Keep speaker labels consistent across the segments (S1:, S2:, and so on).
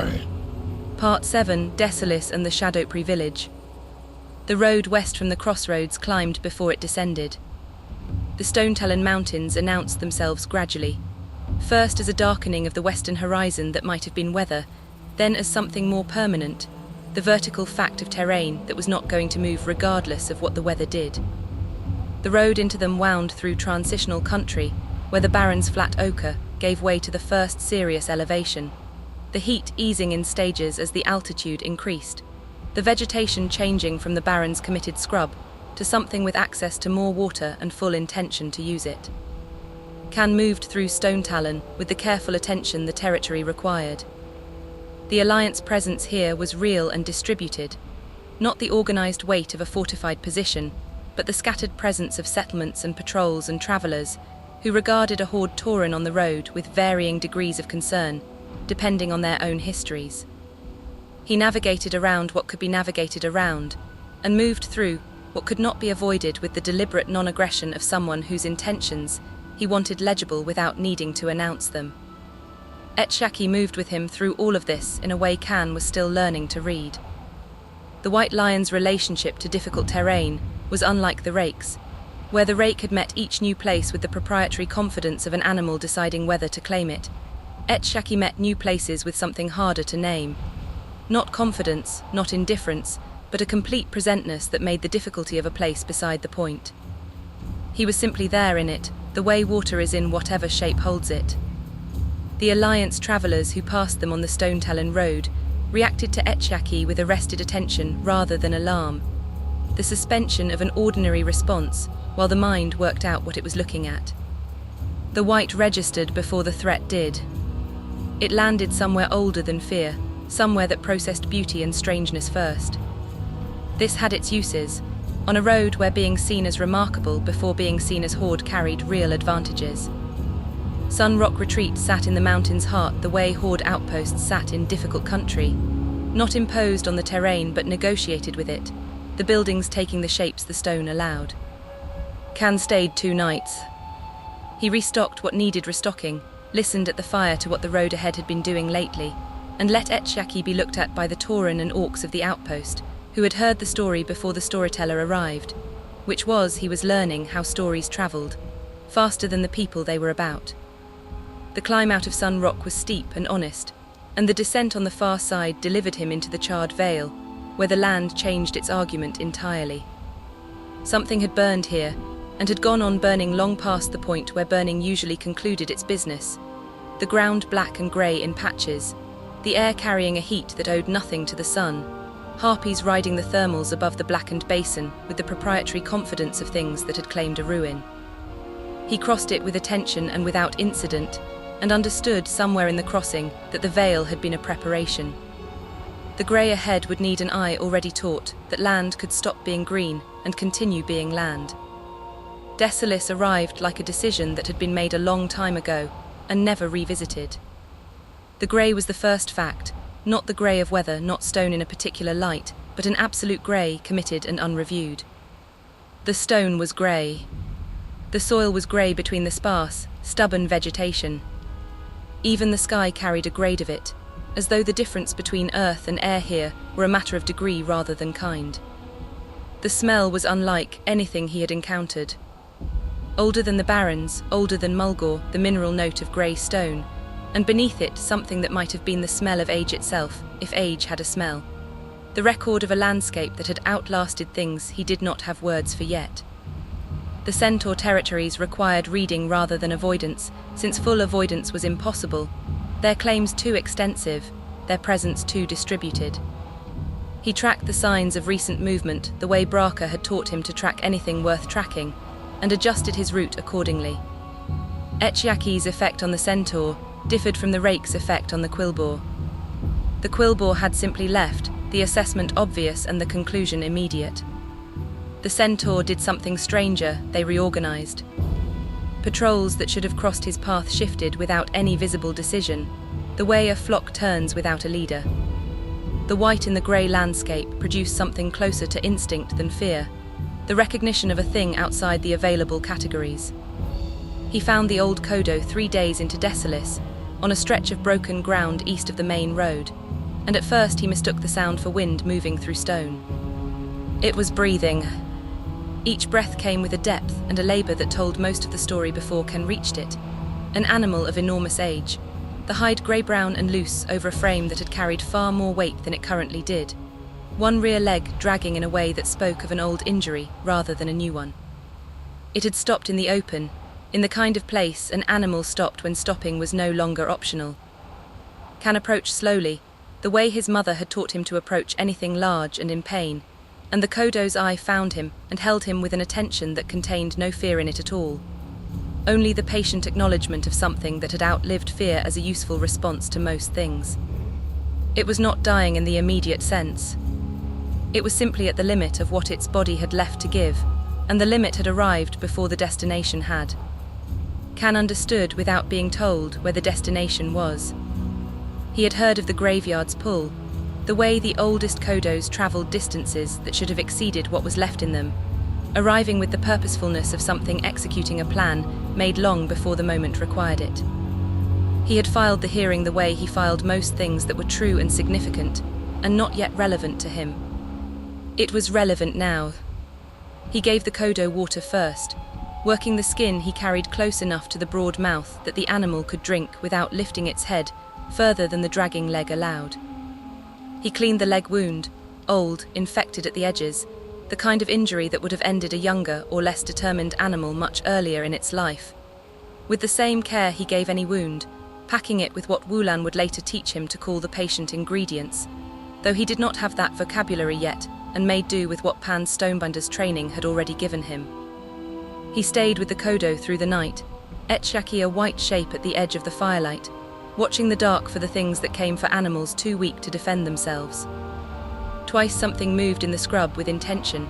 S1: why?
S2: Part 7, Desolace and the Shadowprey Village. The road west from the crossroads climbed before it descended. The Stonetalon mountains announced themselves gradually, first as a darkening of the western horizon that might have been weather, then as something more permanent, the vertical fact of terrain that was not going to move regardless of what the weather did. The road into them wound through transitional country, where the Barren's flat ochre gave way to the first serious elevation, the heat easing in stages as the altitude increased, the vegetation changing from the Barren's committed scrub to something with access to more water and full intention to use it. Can moved through Stonetalon with the careful attention the territory required. The Alliance presence here was real and distributed, not the organized weight of a fortified position, but the scattered presence of settlements and patrols and travelers who regarded a horde Tauren on the road with varying degrees of concern, depending on their own histories. He navigated around what could be navigated around, and moved through what could not be avoided with the deliberate non-aggression of someone whose intentions he wanted legible without needing to announce them. ASHWALLOW moved with him through all of this in a way Can was still learning to read. The White Lion's relationship to difficult terrain was unlike the Rake's, where the Rake had met each new place with the proprietary confidence of an animal deciding whether to claim it. ASHWALLOW met new places with something harder to name. Not confidence, not indifference, but a complete presentness that made the difficulty of a place beside the point. He was simply there in it, the way water is in whatever shape holds it. The Alliance travelers who passed them on the Stonetalon road reacted to ASHWALLOW with arrested attention rather than alarm, the suspension of an ordinary response while the mind worked out what it was looking at. The white registered before the threat did. It landed somewhere older than fear, somewhere that processed beauty and strangeness first. This had its uses, on a road where being seen as remarkable before being seen as horde carried real advantages. Sun Rock Retreat sat in the mountain's heart the way horde outposts sat in difficult country, not imposed on the terrain but negotiated with it, the buildings taking the shapes the stone allowed. Can stayed 2 nights. He restocked what needed restocking, listened at the fire to what the road ahead had been doing lately, and let ASHWALLOW be looked at by the Tauren and Orcs of the outpost, who had heard the story before the storyteller arrived, which was he was learning how stories travelled, faster than the people they were about. The climb out of Sun Rock was steep and honest, and the descent on the far side delivered him into the charred vale, where the land changed its argument entirely. Something had burned here, and had gone on burning long past the point where burning usually concluded its business, the ground black and grey in patches, the air carrying a heat that owed nothing to the sun, harpies riding the thermals above the blackened basin with the proprietary confidence of things that had claimed a ruin. He crossed it with attention and without incident, and understood somewhere in the crossing that the veil had been a preparation. The grey ahead would need an eye already taught that land could stop being green and continue being land. Desolace arrived like a decision that had been made a long time ago and never revisited. The grey was the first fact, not the grey of weather, not stone in a particular light, but an absolute grey committed and unreviewed. The stone was grey. The soil was grey between the sparse, stubborn vegetation. Even the sky carried a grade of it, as though the difference between earth and air here were a matter of degree rather than kind. The smell was unlike anything he had encountered. Older than the Barrens, older than Mulgore, the mineral note of grey stone, and beneath it something that might have been the smell of age itself, if age had a smell. The record of a landscape that had outlasted things he did not have words for yet. The Centaur territories required reading rather than avoidance, since full avoidance was impossible, their claims too extensive, their presence too distributed. He tracked the signs of recent movement the way Braka had taught him to track anything worth tracking, and adjusted his route accordingly. ASHWALLOW's effect on the Centaur differed from the Rake's effect on the Quillbore. The Quillbore had simply left, the assessment obvious and the conclusion immediate. The Centaur did something stranger, they reorganized. Patrols that should have crossed his path shifted without any visible decision, the way a flock turns without a leader. The white in the grey landscape produced something closer to instinct than fear, the recognition of a thing outside the available categories. He found the old kodo 3 days into Desolace, on a stretch of broken ground east of the main road, and at first he mistook the sound for wind moving through stone. It was breathing. Each breath came with a depth and a labor that told most of the story before Ken reached it. An animal of enormous age, the hide grey-brown and loose over a frame that had carried far more weight than it currently did. One rear leg dragging in a way that spoke of an old injury rather than a new one. It had stopped in the open, in the kind of place an animal stopped when stopping was no longer optional. Ken approached slowly, the way his mother had taught him to approach anything large and in pain, and the kodo's eye found him and held him with an attention that contained no fear in it at all. Only the patient acknowledgement of something that had outlived fear as a useful response to most things. It was not dying in the immediate sense. It was simply at the limit of what its body had left to give, and the limit had arrived before the destination had. Ken understood without being told where the destination was. He had heard of the graveyard's pull, the way the oldest kodos travelled distances that should have exceeded what was left in them, arriving with the purposefulness of something executing a plan made long before the moment required it. He had filed the hearing the way he filed most things that were true and significant, and not yet relevant to him. It was relevant now. He gave the kodo water first, working the skin he carried close enough to the broad mouth that the animal could drink without lifting its head further than the dragging leg allowed. He cleaned the leg wound, old, infected at the edges, the kind of injury that would have ended a younger or less determined animal much earlier in its life. With the same care he gave any wound, packing it with what Wulan would later teach him to call the patient ingredients, though he did not have that vocabulary yet and made do with what Pan's Stonebinder's training had already given him. He stayed with the kodo through the night, Etshaki a white shape at the edge of the firelight, watching the dark for the things that came for animals too weak to defend themselves. Twice something moved in the scrub with intention,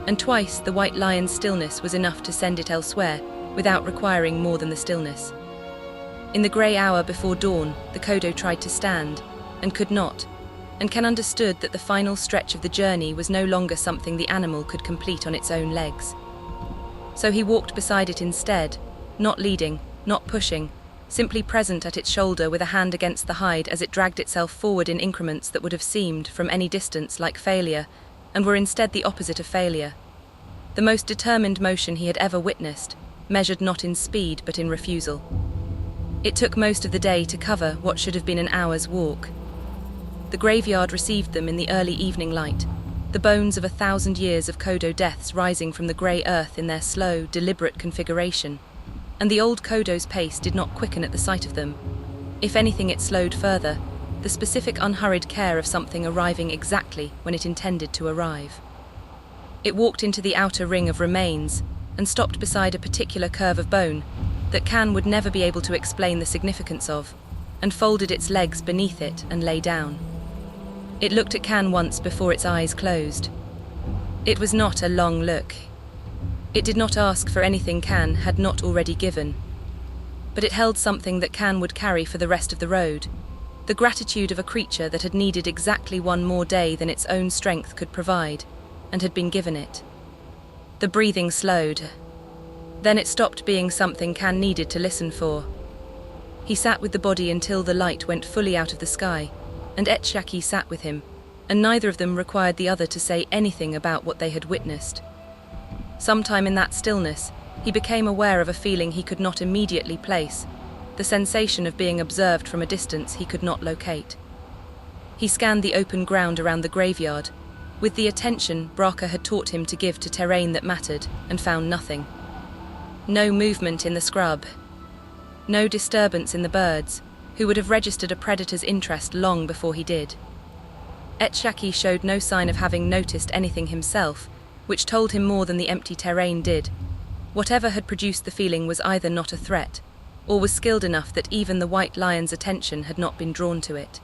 S2: and twice the white lion's stillness was enough to send it elsewhere without requiring more than the stillness. In the grey hour before dawn, the kodo tried to stand, and could not, and Ken understood that the final stretch of the journey was no longer something the animal could complete on its own legs. So he walked beside it instead, not leading, not pushing, simply present at its shoulder with a hand against the hide as it dragged itself forward in increments that would have seemed, from any distance, like failure, and were instead the opposite of failure. The most determined motion he had ever witnessed, measured not in speed but in refusal. It took most of the day to cover what should have been an hour's walk. The graveyard received them in the early evening light, the bones of 1,000 years of kodo deaths rising from the grey earth in their slow, deliberate configuration, and the old kodo's pace did not quicken at the sight of them. If anything, it slowed further, the specific unhurried care of something arriving exactly when it intended to arrive. It walked into the outer ring of remains and stopped beside a particular curve of bone that Ken would never be able to explain the significance of, and folded its legs beneath it and lay down. It looked at Ken once before its eyes closed. It was not a long look. It did not ask for anything Ken had not already given. But it held something that Ken would carry for the rest of the road, the gratitude of a creature that had needed exactly one more day than its own strength could provide, and had been given it. The breathing slowed. Then it stopped being something Ken needed to listen for. He sat with the body until the light went fully out of the sky, and Etshaki sat with him, and neither of them required the other to say anything about what they had witnessed. Sometime in that stillness, he became aware of a feeling he could not immediately place, the sensation of being observed from a distance he could not locate. He scanned the open ground around the graveyard, with the attention Braka had taught him to give to terrain that mattered, and found nothing. No movement in the scrub. No disturbance in the birds, who would have registered a predator's interest long before he did. Etshaki showed no sign of having noticed anything himself, which told him more than the empty terrain did. Whatever had produced the feeling was either not a threat, or was skilled enough that even the white lion's attention had not been drawn to it.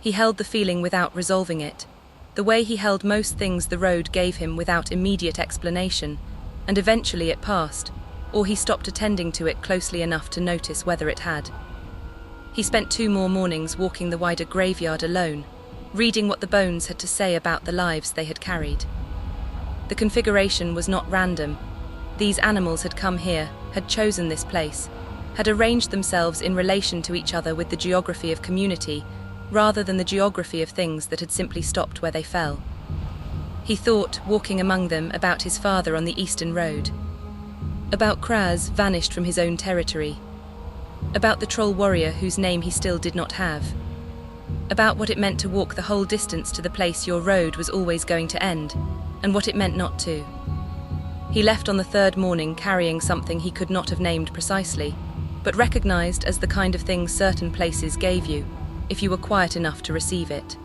S2: He held the feeling without resolving it, the way he held most things the road gave him without immediate explanation, and eventually it passed, or he stopped attending to it closely enough to notice whether it had. He spent 2 more mornings walking the wider graveyard alone, reading what the bones had to say about the lives they had carried. The configuration was not random. These animals had come here, had chosen this place, had arranged themselves in relation to each other with the geography of community, rather than the geography of things that had simply stopped where they fell. He thought, walking among them, about his father on the eastern road, about Kraz vanished from his own territory, about the troll warrior whose name he still did not have, about what it meant to walk the whole distance to the place your road was always going to end, and what it meant not to. He left on the third morning carrying something he could not have named precisely, but recognized as the kind of thing certain places gave you, if you were quiet enough to receive it.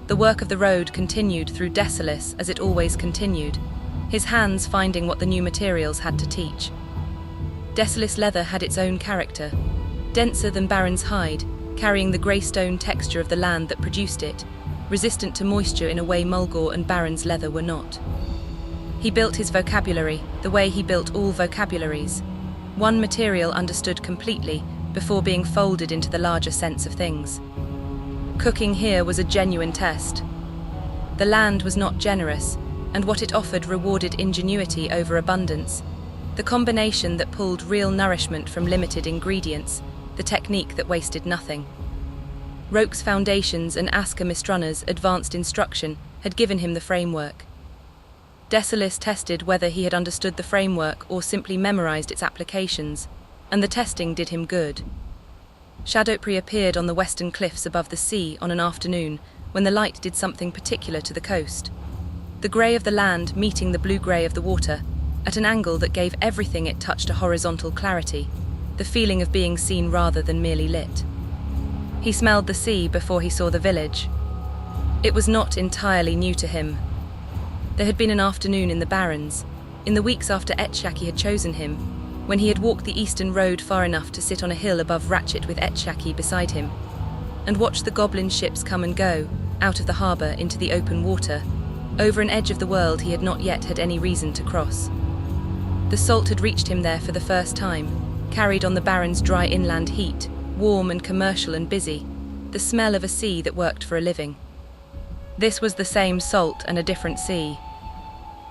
S2: The work of the road continued through Desolace as it always continued, his hands finding what the new materials had to teach. Desolace leather had its own character, denser than Baron's hide, carrying the grey stone texture of the land that produced it, resistant to moisture in a way Mulgore and Baron's leather were not. He built his vocabulary the way he built all vocabularies, one material understood completely before being folded into the larger sense of things. Cooking here was a genuine test. The land was not generous, and what it offered rewarded ingenuity over abundance, the combination that pulled real nourishment from limited ingredients, the technique that wasted nothing. Roke's foundations and Aska Mistrana's advanced instruction had given him the framework. Desolace tested whether he had understood the framework or simply memorized its applications, and the testing did him good. Shadowprey appeared on the western cliffs above the sea on an afternoon when the light did something particular to the coast. The grey of the land meeting the blue-grey of the water, at an angle that gave everything it touched a horizontal clarity, the feeling of being seen rather than merely lit. He smelled the sea before he saw the village. It was not entirely new to him. There had been an afternoon in the Barrens, in the weeks after Etshaki had chosen him, when he had walked the eastern road far enough to sit on a hill above Ratchet with Etshaki beside him, and watch the goblin ships come and go, out of the harbour into the open water, over an edge of the world he had not yet had any reason to cross. The salt had reached him there for the first time, carried on the Barrens' dry inland heat, warm and commercial and busy, the smell of a sea that worked for a living. This was the same salt and a different sea.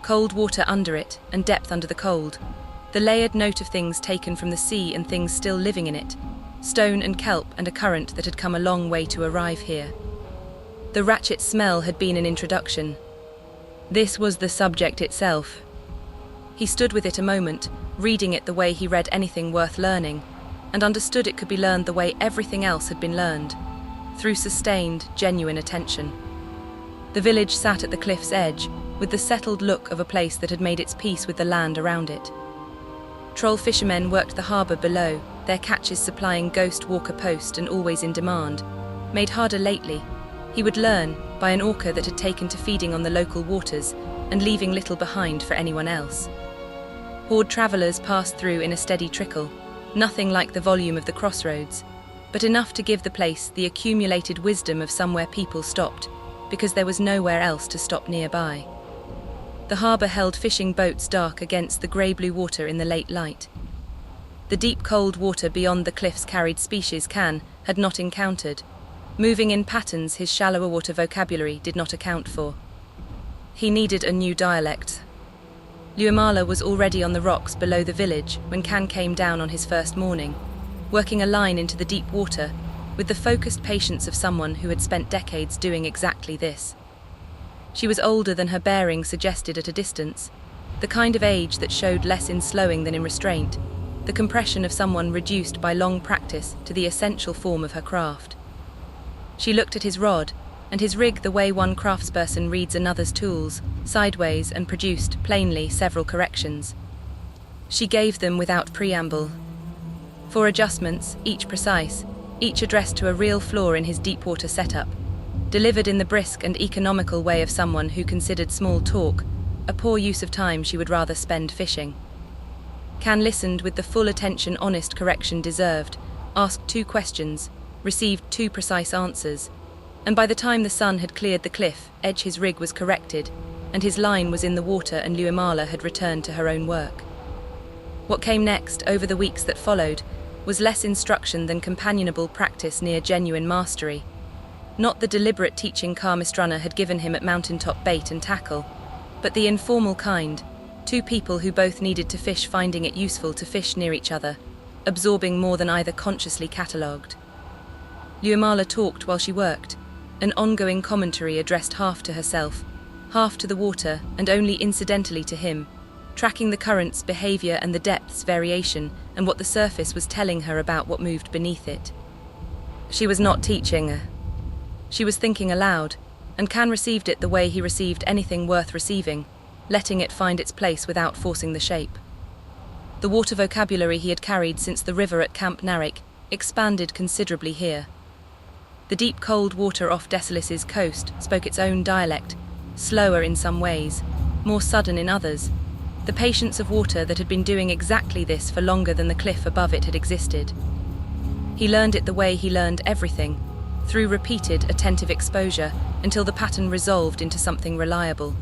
S2: Cold water under it, and depth under the cold, the layered note of things taken from the sea and things still living in it, stone and kelp and a current that had come a long way to arrive here. The Ratchet smell had been an introduction. This was the subject itself. He stood with it a moment, reading it the way he read anything worth learning, and understood it could be learned the way everything else had been learned, through sustained, genuine attention. The village sat at the cliff's edge, with the settled look of a place that had made its peace with the land around it. Troll fishermen worked the harbour below, their catches supplying Ghost Walker Post and always in demand, made harder lately. He would learn, by an orca that had taken to feeding on the local waters and leaving little behind for anyone else. Horde travellers passed through in a steady trickle, nothing like the volume of the crossroads, but enough to give the place the accumulated wisdom of somewhere people stopped, because there was nowhere else to stop nearby. The harbour held fishing boats dark against the grey-blue water in the late light. The deep cold water beyond the cliffs carried species Can had not encountered, moving in patterns his shallower water vocabulary did not account for. He needed a new dialect. Lui'Mala was already on the rocks below the village when Can came down on his first morning, working a line into the deep water with the focused patience of someone who had spent decades doing exactly this. She was older than her bearing suggested at a distance, the kind of age that showed less in slowing than in restraint, the compression of someone reduced by long practice to the essential form of her craft. She looked at his rod and his rig the way one craftsperson reads another's tools, sideways, and produced, plainly, several corrections. She gave them without preamble. 4 adjustments, each precise, each addressed to a real flaw in his deep-water setup, delivered in the brisk and economical way of someone who considered small talk a poor use of time she would rather spend fishing. Can listened with the full attention honest correction deserved, asked 2 questions, received 2 precise answers, and by the time the sun had cleared the cliff edge his rig was corrected, and his line was in the water and Lui'Mala had returned to her own work. What came next, over the weeks that followed, was less instruction than companionable practice near genuine mastery. Not the deliberate teaching Mistrana had given him at mountaintop bait and tackle, but the informal kind, 2 people who both needed to fish finding it useful to fish near each other, absorbing more than either consciously catalogued. Lui'Mala talked while she worked, an ongoing commentary addressed half to herself, half to the water, and only incidentally to him, tracking the current's behavior and the depth's variation and what the surface was telling her about what moved beneath it. She was not teaching. She was thinking aloud, and Can received it the way he received anything worth receiving, letting it find its place without forcing the shape. The water vocabulary he had carried since the river at Camp Narek expanded considerably here. The deep cold water off Desolace's coast spoke its own dialect, slower in some ways, more sudden in others, the patience of water that had been doing exactly this for longer than the cliff above it had existed. He learned it the way he learned everything, through repeated, attentive exposure, until the pattern resolved into something reliable.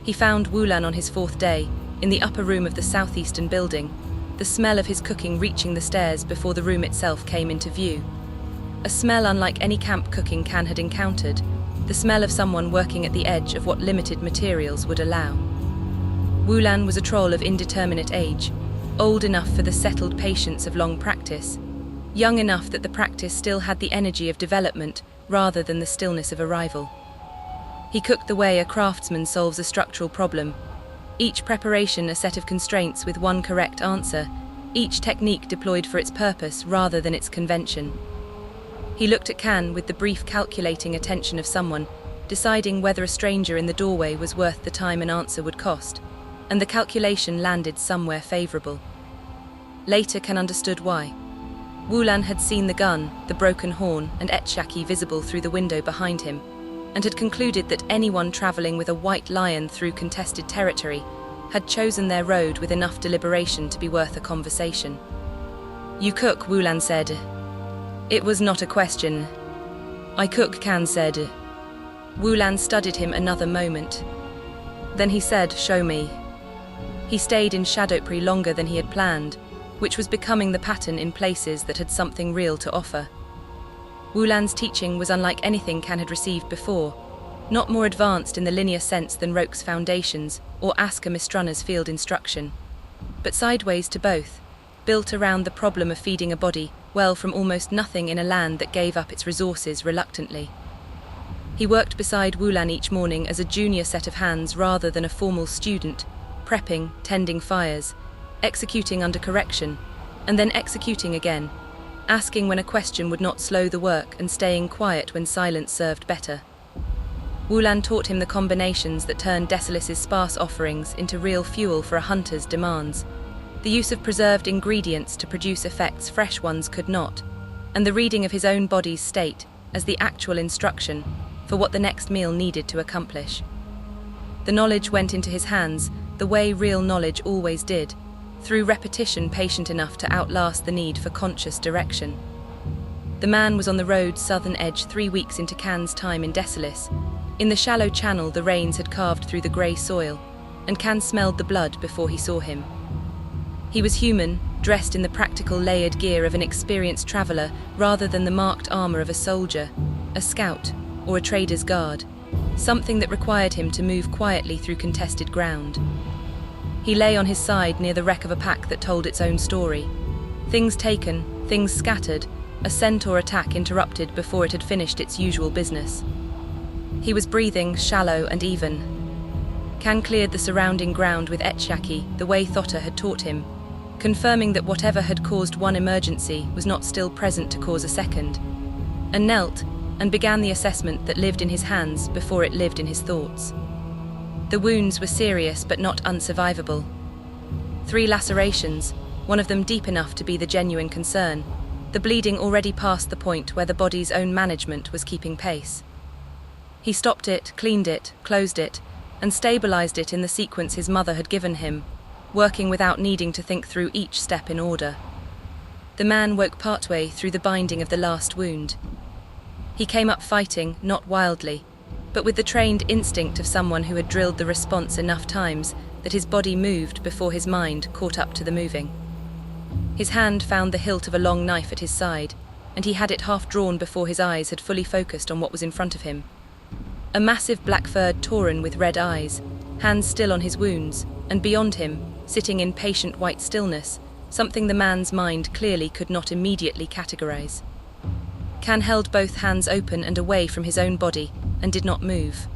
S2: He found Wulan on his 4th day, in the upper room of the southeastern building, the smell of his cooking reaching the stairs before the room itself came into view. A smell unlike any camp cooking Can had encountered, the smell of someone working at the edge of what limited materials would allow. Wulan was a troll of indeterminate age, old enough for the settled patience of long practice, young enough that the practice still had the energy of development rather than the stillness of arrival. He cooked the way a craftsman solves a structural problem, each preparation a set of constraints with one correct answer, each technique deployed for its purpose rather than its convention. He looked at Can with the brief calculating attention of someone, deciding whether a stranger in the doorway was worth the time an answer would cost, and the calculation landed somewhere favorable. Later Can understood why. Wulan had seen the gun, the broken horn, and Etshaki visible through the window behind him, and had concluded that anyone traveling with a white lion through contested territory had chosen their road with enough deliberation to be worth a conversation. "You cook," Wulan said. "It was not a question." "I cook," Can said. Wulan studied him another moment. Then he said, "Show me." He stayed in Shadowprey longer than he had planned, which was becoming the pattern in places that had something real to offer. Wulan's teaching was unlike anything Can had received before, not more advanced in the linear sense than Roke's Foundations or Aska Mistruna's field instruction, but sideways to both, built around the problem of feeding a body well from almost nothing in a land that gave up its resources reluctantly. He worked beside Wulan each morning as a junior set of hands rather than a formal student, prepping, tending fires, executing under correction, and then executing again, asking when a question would not slow the work and staying quiet when silence served better. Wulan taught him the combinations that turned Desolace's sparse offerings into real fuel for a hunter's demands, the use of preserved ingredients to produce effects fresh ones could not, and the reading of his own body's state as the actual instruction for what the next meal needed to accomplish. The knowledge went into his hands the way real knowledge always did, through repetition patient enough to outlast the need for conscious direction. The man was on the road's southern edge 3 weeks into Can's time in Desolace. In the shallow channel the rains had carved through the grey soil, and Can smelled the blood before he saw him. He was human, dressed in the practical layered gear of an experienced traveller rather than the marked armour of a soldier, a scout, or a trader's guard, something that required him to move quietly through contested ground. He lay on his side near the wreck of a pack that told its own story. Things taken, things scattered, a centaur attack interrupted before it had finished its usual business. He was breathing, shallow and even. Can cleared the surrounding ground with Etshaki the way Thota had taught him, confirming that whatever had caused one emergency was not still present to cause a second, and knelt and began the assessment that lived in his hands before it lived in his thoughts. The wounds were serious but not unsurvivable. 3 lacerations, one of them deep enough to be the genuine concern, the bleeding already past the point where the body's own management was keeping pace. He stopped it, cleaned it, closed it, and stabilized it in the sequence his mother had given him, working without needing to think through each step in order. The man woke partway through the binding of the last wound. He came up fighting, not wildly, but with the trained instinct of someone who had drilled the response enough times that his body moved before his mind caught up to the moving. His hand found the hilt of a long knife at his side, and he had it half drawn before his eyes had fully focused on what was in front of him. A massive black-furred tauren with red eyes, hands still on his wounds, and beyond him, sitting in patient white stillness, something the man's mind clearly could not immediately categorize. Can held both hands open and away from his own body, and did not move.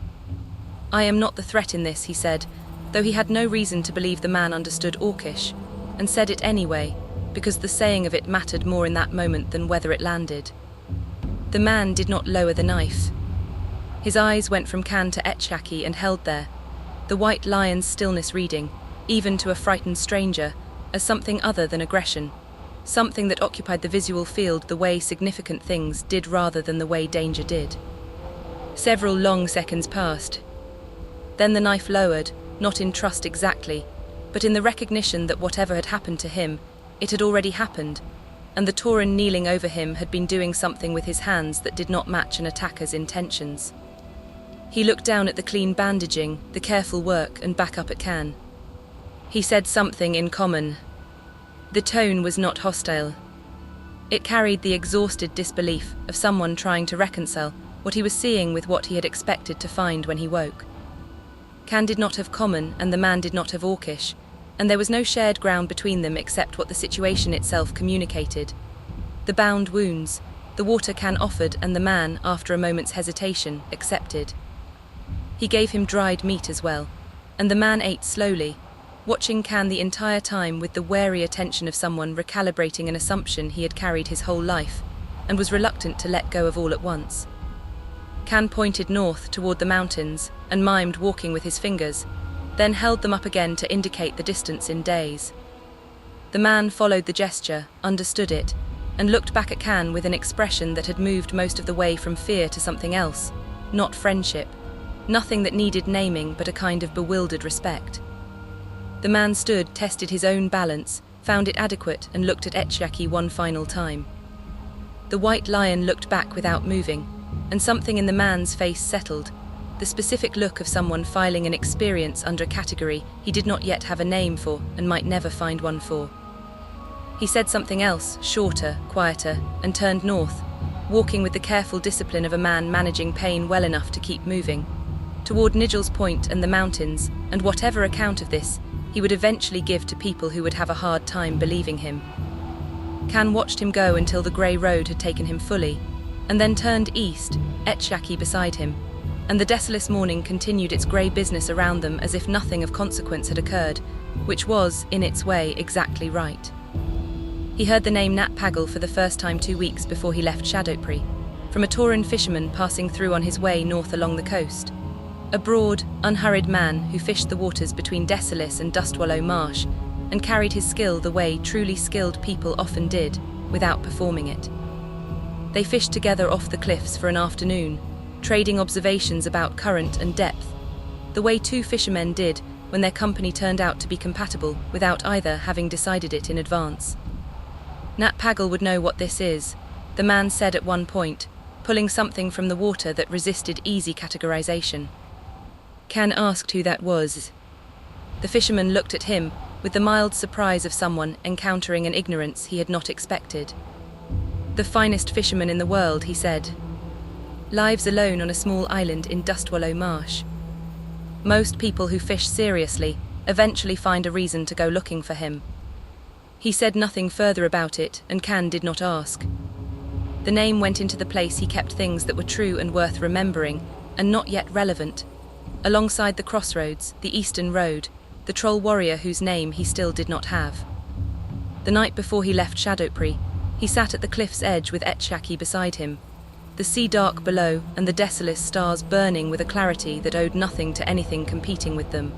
S2: "I am not the threat in this," he said, though he had no reason to believe the man understood Orcish, and said it anyway, because the saying of it mattered more in that moment than whether it landed. The man did not lower the knife. His eyes went from Can to Etchaki and held there, the white lion's stillness reading, even to a frightened stranger, as something other than aggression, something that occupied the visual field the way significant things did rather than the way danger did. Several long seconds passed. Then the knife lowered, not in trust exactly, but in the recognition that whatever had happened to him, it had already happened, and the Tauren kneeling over him had been doing something with his hands that did not match an attacker's intentions. He looked down at the clean bandaging, the careful work, and back up at Can. He said something in common. The tone was not hostile. It carried the exhausted disbelief of someone trying to reconcile what he was seeing with what he had expected to find when he woke. Can did not have common, and the man did not have Orcish, and there was no shared ground between them except what the situation itself communicated. The bound wounds, the water Can offered, and the man, after a moment's hesitation, accepted. He gave him dried meat as well, and the man ate slowly, watching Can the entire time with the wary attention of someone recalibrating an assumption he had carried his whole life, and was reluctant to let go of all at once. Can pointed north toward the mountains and mimed walking with his fingers, then held them up again to indicate the distance in days. The man followed the gesture, understood it, and looked back at Can with an expression that had moved most of the way from fear to something else, not friendship, nothing that needed naming but a kind of bewildered respect. The man stood, tested his own balance, found it adequate, and looked at Etchaki one final time. The white lion looked back without moving, and something in the man's face settled, the specific look of someone filing an experience under a category he did not yet have a name for and might never find one for. He said something else, shorter, quieter, and turned north, walking with the careful discipline of a man managing pain well enough to keep moving, toward Nigel's Point and the mountains, and whatever account of this he would eventually give to people who would have a hard time believing him. Can watched him go until the grey road had taken him fully, and then turned east, Etchaki beside him, and the Desolace morning continued its grey business around them as if nothing of consequence had occurred, which was, in its way, exactly right. He heard the name Nat Pagel for the first time 2 weeks before he left Shadowprey, from a Tauren fisherman passing through on his way north along the coast. A broad, unhurried man who fished the waters between Desolace and ASHWALLOW marsh, and carried his skill the way truly skilled people often did, without performing it. They fished together off the cliffs for an afternoon, trading observations about current and depth, the way two fishermen did when their company turned out to be compatible without either having decided it in advance. Nat Pagel would know what this is, the man said at one point, pulling something from the water that resisted easy categorization. Can asked who that was. The fisherman looked at him with the mild surprise of someone encountering an ignorance he had not expected. The finest fisherman in the world, he said. Lives alone on a small island in ASHWALLOW marsh. Most people who fish seriously eventually find a reason to go looking for him. He said nothing further about it, and Can did not ask. The name went into the place he kept things that were true and worth remembering, and not yet relevant. Alongside the crossroads, the eastern road, the troll warrior whose name he still did not have. The night before he left Shadowprey, he sat at the cliff's edge with Etchaki beside him, the sea dark below and the Desolace stars burning with a clarity that owed nothing to anything competing with them.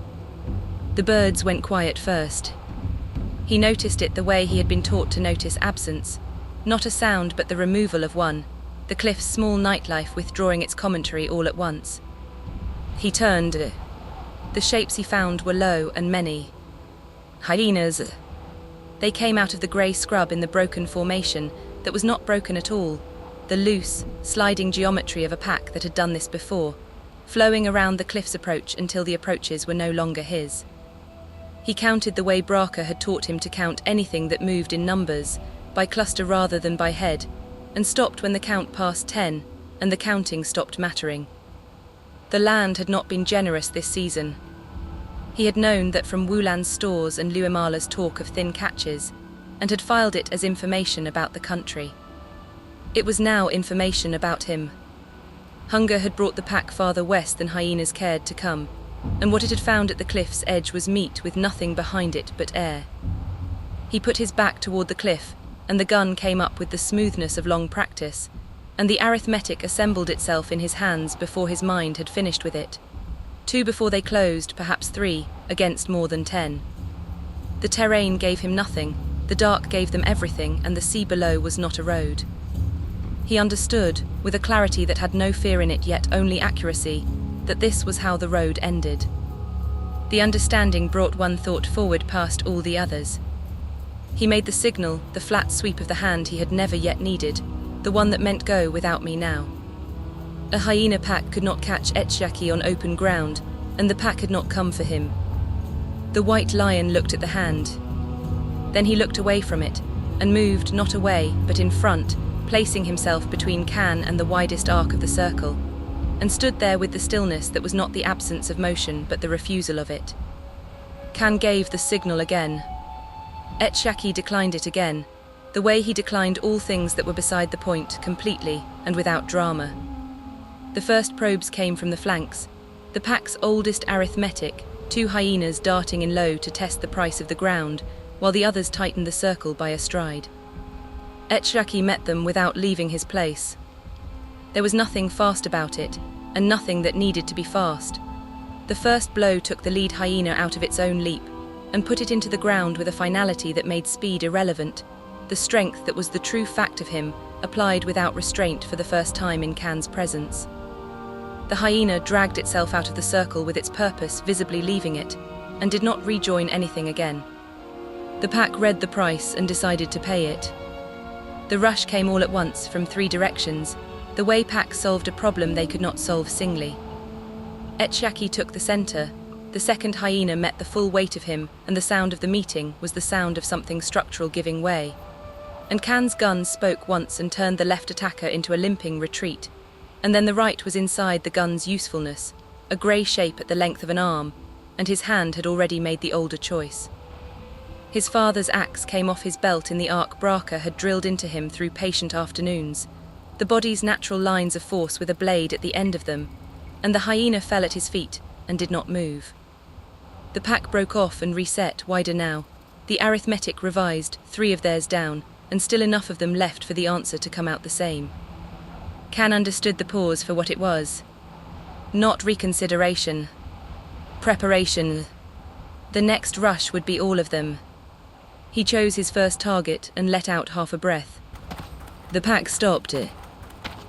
S2: The birds went quiet first. He noticed it the way he had been taught to notice absence, not a sound but the removal of one, the cliff's small nightlife withdrawing its commentary all at once. He turned. The shapes he found were low and many. Hyenas. They came out of the grey scrub in the broken formation that was not broken at all, the loose, sliding geometry of a pack that had done this before, flowing around the cliff's approach until the approaches were no longer his. He counted the way Braka had taught him to count anything that moved in numbers, by cluster rather than by head, and stopped when the count passed 10, and the counting stopped mattering. The land had not been generous this season. He had known that from Wulan's stores and Lui'Mala's talk of thin catches, and had filed it as information about the country. It was now information about him. Hunger had brought the pack farther west than hyenas cared to come, and what it had found at the cliff's edge was meat with nothing behind it but air. He put his back toward the cliff, and the gun came up with the smoothness of long practice, and the arithmetic assembled itself in his hands before his mind had finished with it. 2 before they closed, perhaps 3, against more than 10. The terrain gave him nothing, the dark gave them everything, and the sea below was not a road. He understood, with a clarity that had no fear in it yet only accuracy, that this was how the road ended. The understanding brought one thought forward past all the others. He made the signal, the flat sweep of the hand he had never yet needed, the one that meant go without me now. A hyena pack could not catch ASHWALLOW on open ground, and the pack had not come for him. The white lion looked at the hand. Then he looked away from it, and moved not away, but in front, placing himself between Can and the widest arc of the circle, and stood there with the stillness that was not the absence of motion but the refusal of it. Can gave the signal again. ASHWALLOW declined it again, the way he declined all things that were beside the point, completely and without drama. The first probes came from the flanks, the pack's oldest arithmetic, 2 hyenas darting in low to test the price of the ground, while the others tightened the circle by a stride. ASHWALLOW met them without leaving his place. There was nothing fast about it, and nothing that needed to be fast. The first blow took the lead hyena out of its own leap, and put it into the ground with a finality that made speed irrelevant, the strength that was the true fact of him, applied without restraint for the first time in Can's presence. The hyena dragged itself out of the circle with its purpose visibly leaving it, and did not rejoin anything again. The pack read the price and decided to pay it. The rush came all at once from 3 directions, the way pack solved a problem they could not solve singly. ASHWALLOW took the center, the second hyena met the full weight of him, and the sound of the meeting was the sound of something structural giving way. And Can's gun spoke once and turned the left attacker into a limping retreat, and then the right was inside the gun's usefulness, a grey shape at the length of an arm, and his hand had already made the older choice. His father's axe came off his belt in the arc Braka had drilled into him through patient afternoons, the body's natural lines of force with a blade at the end of them, and the hyena fell at his feet and did not move. The pack broke off and reset, wider now, the arithmetic revised, 3 of theirs down, and still enough of them left for the answer to come out the same. Can understood the pause for what it was. Not reconsideration. Preparation. The next rush would be all of them. He chose his first target and let out half a breath. The pack stopped.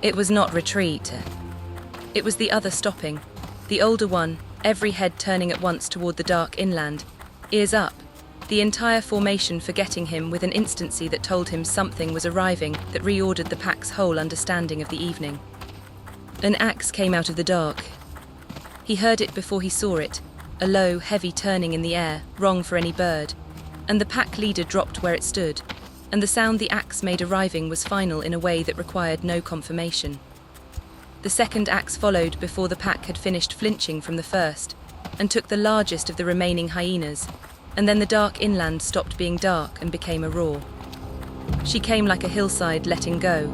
S2: It was not retreat. It was the other stopping, the older one, every head turning at once toward the dark inland, ears up, the entire formation forgetting him with an instancy that told him something was arriving that reordered the pack's whole understanding of the evening. An axe came out of the dark. He heard it before he saw it, a low, heavy turning in the air, wrong for any bird, and the pack leader dropped where it stood, and the sound the axe made arriving was final in a way that required no confirmation. The second axe followed before the pack had finished flinching from the first, and took the largest of the remaining hyenas, and then the dark inland stopped being dark and became a roar. She came like a hillside letting go.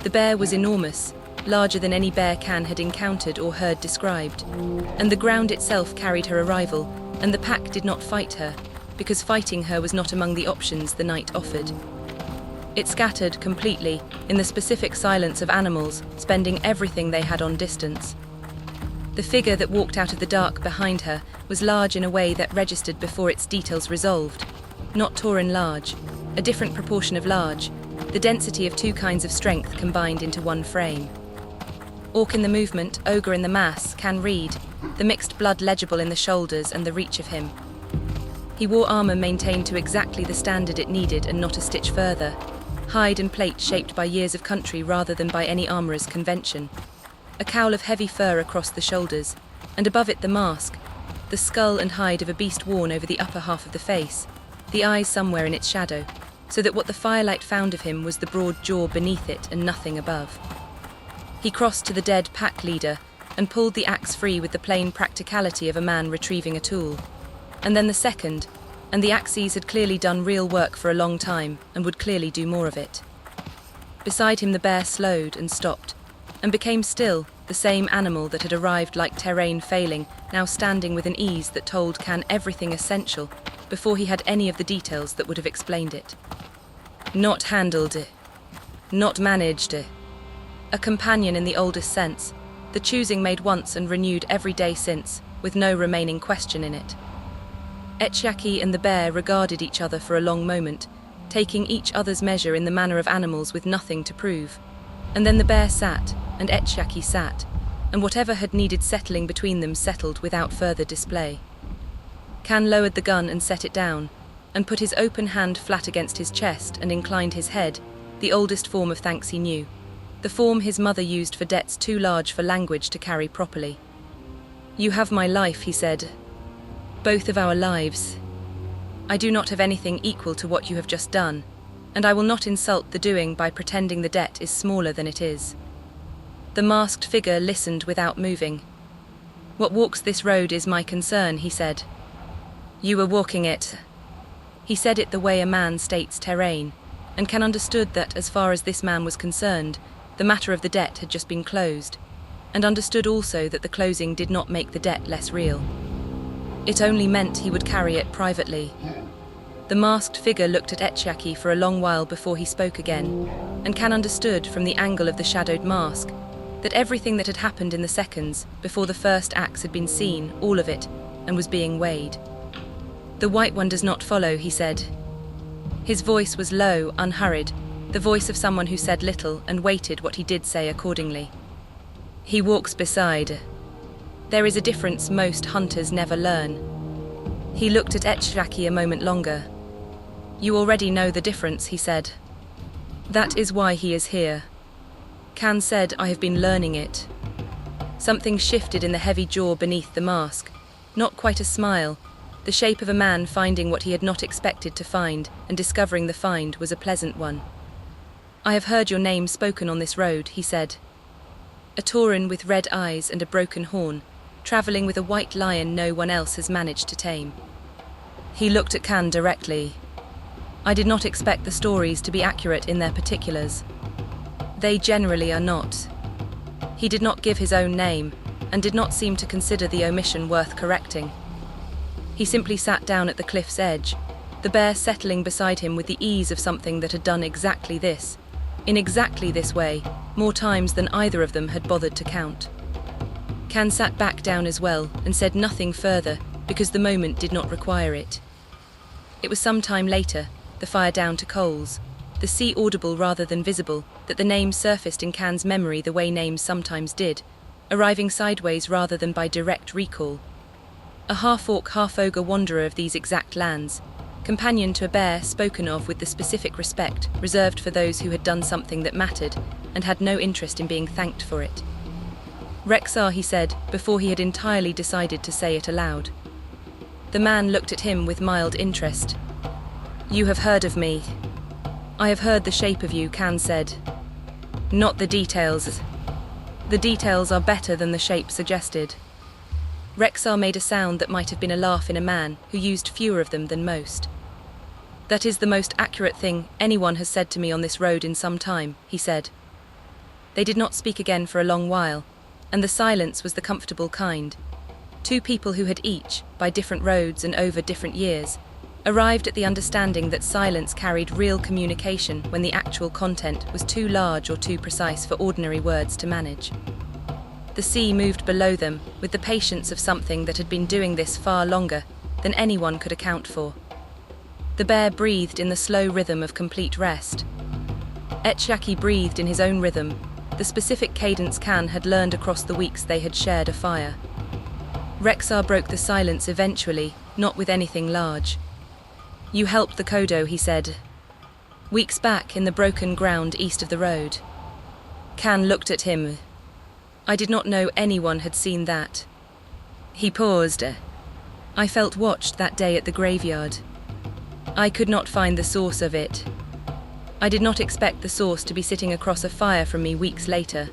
S2: The bear was enormous, larger than any bear Can had encountered or heard described, and the ground itself carried her arrival, and the pack did not fight her, because fighting her was not among the options the night offered. It scattered completely, in the specific silence of animals, spending everything they had on distance. The figure that walked out of the dark behind her was large in a way that registered before its details resolved. Not tauren large, a different proportion of large, the density of 2 kinds of strength combined into one frame. Orc in the movement, ogre in the mass, Can read, the mixed blood legible in the shoulders and the reach of him. He wore armor maintained to exactly the standard it needed and not a stitch further, hide and plate shaped by years of country rather than by any armorer's convention. A cowl of heavy fur across the shoulders, and above it the mask, the skull and hide of a beast worn over the upper half of the face, the eyes somewhere in its shadow, so that what the firelight found of him was the broad jaw beneath it and nothing above. He crossed to the dead pack leader and pulled the axe free with the plain practicality of a man retrieving a tool. And then the second, and the axes had clearly done real work for a long time and would clearly do more of it. Beside him the bear slowed and stopped, and became still, the same animal that had arrived like terrain failing, now standing with an ease that told Can everything essential, before he had any of the details that would have explained it. Not handled it. Not managed it. A companion in the oldest sense, the choosing made once and renewed every day since, with no remaining question in it. Etchiaki and the bear regarded each other for a long moment, taking each other's measure in the manner of animals with nothing to prove. And then the bear sat, and Etchiaki sat, and whatever had needed settling between them settled without further display. Can lowered the gun and set it down, and put his open hand flat against his chest and inclined his head, the oldest form of thanks he knew, the form his mother used for debts too large for language to carry properly. "You have my life," he said. "Both of our lives. I do not have anything equal to what you have just done, and I will not insult the doing by pretending the debt is smaller than it is." The masked figure listened without moving. "What walks this road is my concern," he said. "You were walking it." He said it the way a man states terrain, and Can understood that as far as this man was concerned, the matter of the debt had just been closed, and understood also that the closing did not make the debt less real. It only meant he would carry it privately. The masked figure looked at Etchiaki for a long while before he spoke again, and Can understood from the angle of the shadowed mask that everything that had happened in the seconds before the first axe had been seen, all of it, and was being weighed. "The White One does not follow," he said. His voice was low, unhurried, the voice of someone who said little and weighted what he did say accordingly. "He walks beside. There is a difference most hunters never learn." He looked at Etchiaki a moment longer. "You already know the difference," he said. "That is why he is here." Can said, "I have been learning it." Something shifted in the heavy jaw beneath the mask, not quite a smile. The shape of a man finding what he had not expected to find, and discovering the find was a pleasant one. "I have heard your name spoken on this road," he said. "A Tauren with red eyes and a broken horn, travelling with a white lion no one else has managed to tame." He looked at Can directly. "I did not expect the stories to be accurate in their particulars. They generally are not." He did not give his own name, and did not seem to consider the omission worth correcting. He simply sat down at the cliff's edge, the bear settling beside him with the ease of something that had done exactly this, in exactly this way, more times than either of them had bothered to count. Can sat back down as well, and said nothing further, because the moment did not require it. It was some time later, the fire down to coals, the sea audible rather than visible, that the name surfaced in Can's memory the way names sometimes did, arriving sideways rather than by direct recall. A half-orc, half-ogre wanderer of these exact lands, companion to a bear spoken of with the specific respect reserved for those who had done something that mattered and had no interest in being thanked for it. "Rexar," he said, before he had entirely decided to say it aloud. The man looked at him with mild interest. "You have heard of me." "I have heard the shape of you," Can said. "Not the details." "The details are better than the shape suggested." Rexar made a sound that might have been a laugh in a man who used fewer of them than most. "That is the most accurate thing anyone has said to me on this road in some time," he said. They did not speak again for a long while, and the silence was the comfortable kind. Two people who had each, by different roads and over different years, arrived at the understanding that silence carried real communication when the actual content was too large or too precise for ordinary words to manage. The sea moved below them with the patience of something that had been doing this far longer than anyone could account for. The bear breathed in the slow rhythm of complete rest. Etchiaki breathed in his own rhythm, the specific cadence Can had learned across the weeks they had shared a fire. Rexar broke the silence eventually, not with anything large. "You helped the kodo," he said. "Weeks back in the broken ground east of the road." Can looked at him. "I did not know anyone had seen that." He paused. "I felt watched that day at the graveyard. I could not find the source of it. I did not expect the source to be sitting across a fire from me weeks later."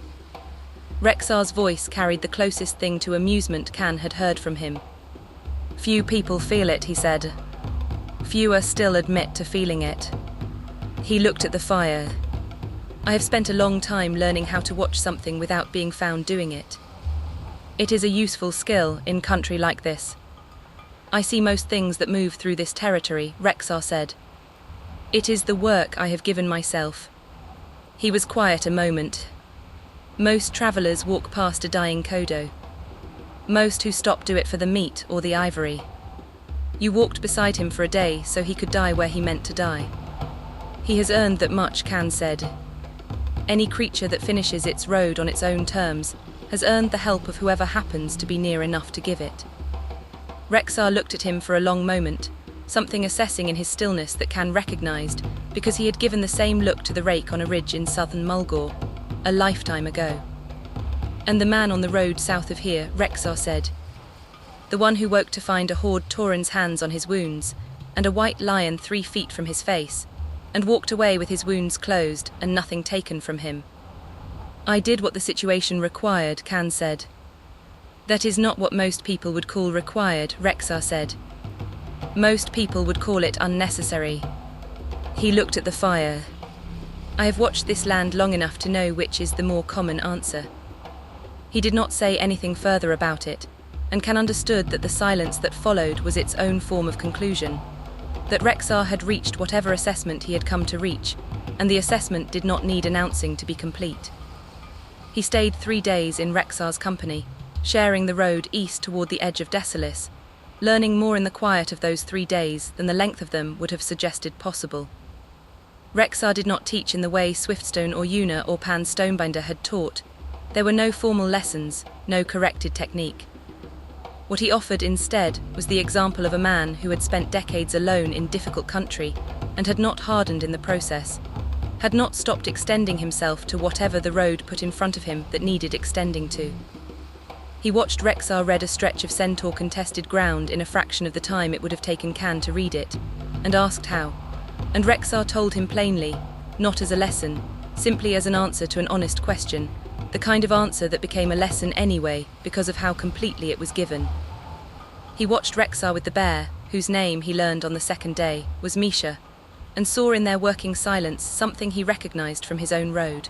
S2: Rexar's voice carried the closest thing to amusement Can had heard from him. "Few people feel it," he said. "Fewer still admit to feeling it." He looked at the fire. I have spent a long time learning how to watch something without being found doing it. It is a useful skill in country like this. I see most things that move through this territory, Rexar said. It is the work I have given myself. He was quiet a moment. Most travelers walk past a dying kodo. Most who stop do it for the meat or the ivory. You walked beside him for a day so he could die where he meant to die. He has earned that much, Kan said. Any creature that finishes its road on its own terms has earned the help of whoever happens to be near enough to give it. Rexar looked at him for a long moment, something assessing in his stillness that Kan recognized because he had given the same look to the rake on a ridge in southern Mulgore, a lifetime ago. And the man on the road south of here, Rexar said. The one who woke to find a horde Tauren's hands on his wounds, and a white lion 3 feet from his face, and walked away with his wounds closed and nothing taken from him. I did what the situation required, Kan said. That is not what most people would call required, Rexar said. Most people would call it unnecessary. He looked at the fire. I have watched this land long enough to know which is the more common answer. He did not say anything further about it, and Kan understood that the silence that followed was its own form of conclusion, that Rexar had reached whatever assessment he had come to reach, and the assessment did not need announcing to be complete. He stayed 3 days in Rexar's company, sharing the road east toward the edge of Desolace, learning more in the quiet of those 3 days than the length of them would have suggested possible. Rexar did not teach in the way Swiftstone or Una or Pan Stonebinder had taught. There were no formal lessons, no corrected technique. What he offered instead was the example of a man who had spent decades alone in difficult country and had not hardened in the process, had not stopped extending himself to whatever the road put in front of him that needed extending to. He watched Rexar read a stretch of centaur-contested ground in a fraction of the time it would have taken Kan to read it, and asked how. And Rexar told him plainly, not as a lesson, simply as an answer to an honest question, the kind of answer that became a lesson anyway because of how completely it was given. He watched Rexar with the bear, whose name, he learned on the 2nd day, was Misha, and saw in their working silence something he recognized from his own road.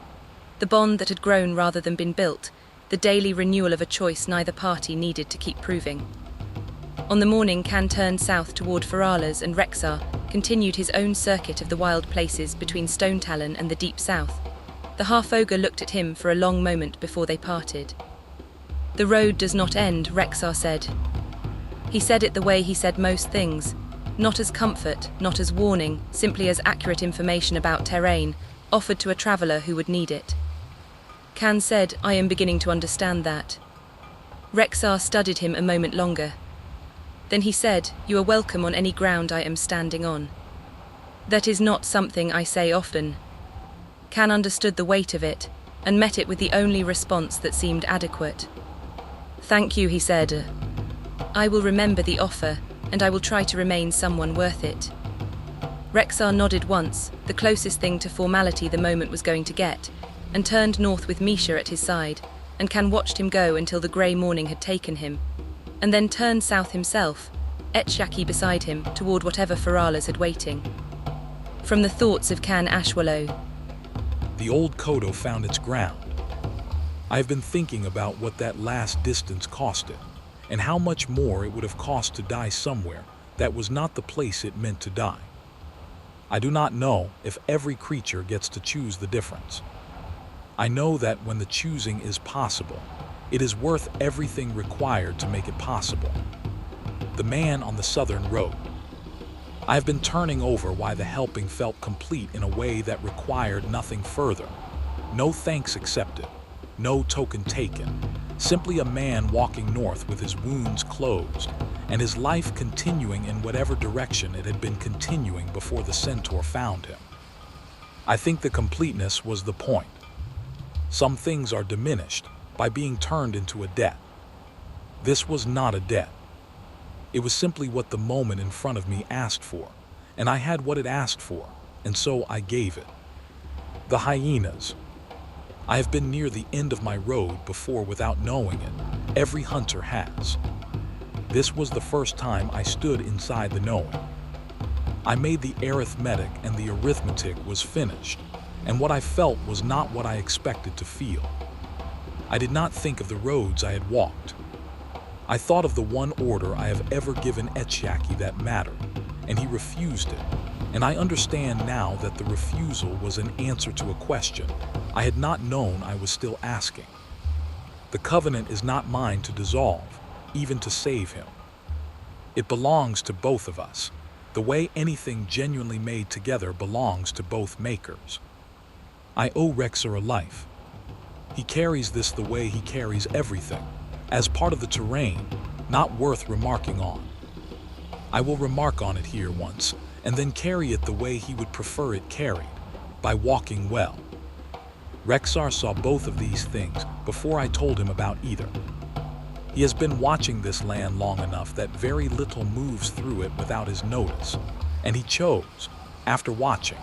S2: The bond that had grown rather than been built, the daily renewal of a choice neither party needed to keep proving. On the morning Kan turned south toward Firala's and Rexar continued his own circuit of the wild places between Stonetalon and the deep south. The half-ogre looked at him for a long moment before they parted. The road does not end, Rexar said. He said it the way he said most things, not as comfort, not as warning, simply as accurate information about terrain, offered to a traveller who would need it. Kan said, I am beginning to understand that. Rexar studied him a moment longer. Then he said, you are welcome on any ground I am standing on. That is not something I say often. Kan understood the weight of it, and met it with the only response that seemed adequate. Thank you, he said. I will remember the offer, and I will try to remain someone worth it. Rexar nodded once, the closest thing to formality the moment was going to get, and turned north with Misha at his side, and Kan watched him go until the grey morning had taken him, and then turned south himself, Etshaki beside him, toward whatever Firala's had waiting. From the thoughts of Kan ASHWALLOW.
S1: The old kodo found its ground. I have been thinking about what that last distance cost it, and how much more it would have cost to die somewhere that was not the place it meant to die. I do not know if every creature gets to choose the difference. I know that when the choosing is possible, it is worth everything required to make it possible. The man on the southern road. I have been turning over why the helping felt complete in a way that required nothing further. No thanks accepted, no token taken, simply a man walking north with his wounds closed, and his life continuing in whatever direction it had been continuing before the centaur found him. I think the completeness was the point. Some things are diminished by being turned into a debt. This was not a debt. It was simply what the moment in front of me asked for, and I had what it asked for, and so I gave it. The hyenas. I have been near the end of my road before without knowing it. Every hunter has. This was the first time I stood inside the knowing. I made the arithmetic and the arithmetic was finished. and what I felt was not what I expected to feel. I did not think of the roads I had walked. I thought of the one order I have ever given Etshaki that mattered, and he refused it, and I understand now that the refusal was an answer to a question I had not known I was still asking. The covenant is not mine to dissolve, even to save him. It belongs to both of us, the way anything genuinely made together belongs to both makers. I owe Rexar a life. He carries this the way he carries everything, as part of the terrain, not worth remarking on. I will remark on it here once, and then carry it the way he would prefer it carried, by walking well. Rexar saw both of these things before I told him about either. He has been watching this land long enough that very little moves through it without his notice, and he chose, after watching,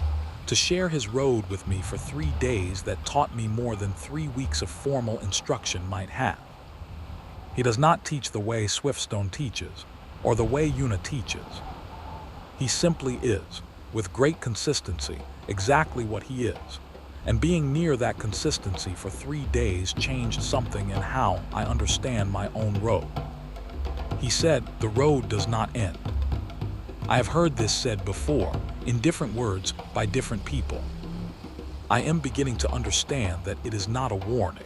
S1: to share his road with me for 3 days that taught me more than 3 weeks of formal instruction might have. He does not teach the way Swiftstone teaches, or the way Una teaches. He simply is, with great consistency, exactly what he is, and being near that consistency for 3 days changed something in how I understand my own road. He said, the road does not end. I have heard this said before, in different words, by different people. I am beginning to understand that it is not a warning.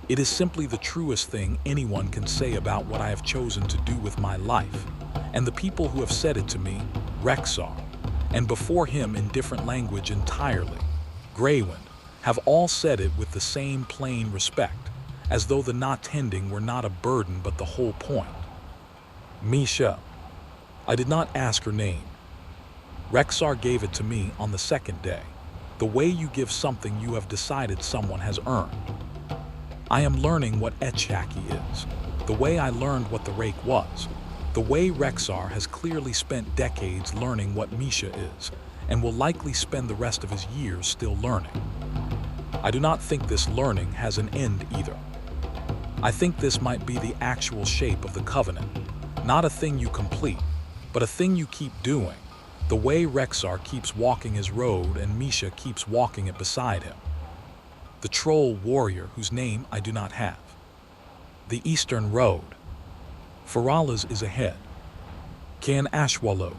S1: It is simply the truest thing anyone can say about what I have chosen to do with my life, and the people who have said it to me, Rexar, and before him in different language entirely, Greywind, have all said it with the same plain respect, as though the not tending were not a burden but the whole point. Misha. I did not ask her name. Rexar gave it to me on the second day, the way you give something you have decided someone has earned. I am learning what Etshaki is, the way I learned what the rake was, the way Rexar has clearly spent decades learning what Misha is, and will likely spend the rest of his years still learning. I do not think this learning has an end either. I think this might be the actual shape of the covenant, not a thing you complete, but a thing you keep doing, the way Rexar keeps walking his road and Misha keeps walking it beside him. The troll warrior whose name I do not have. The Eastern Road. Farala's is ahead. Can ASHWALLOW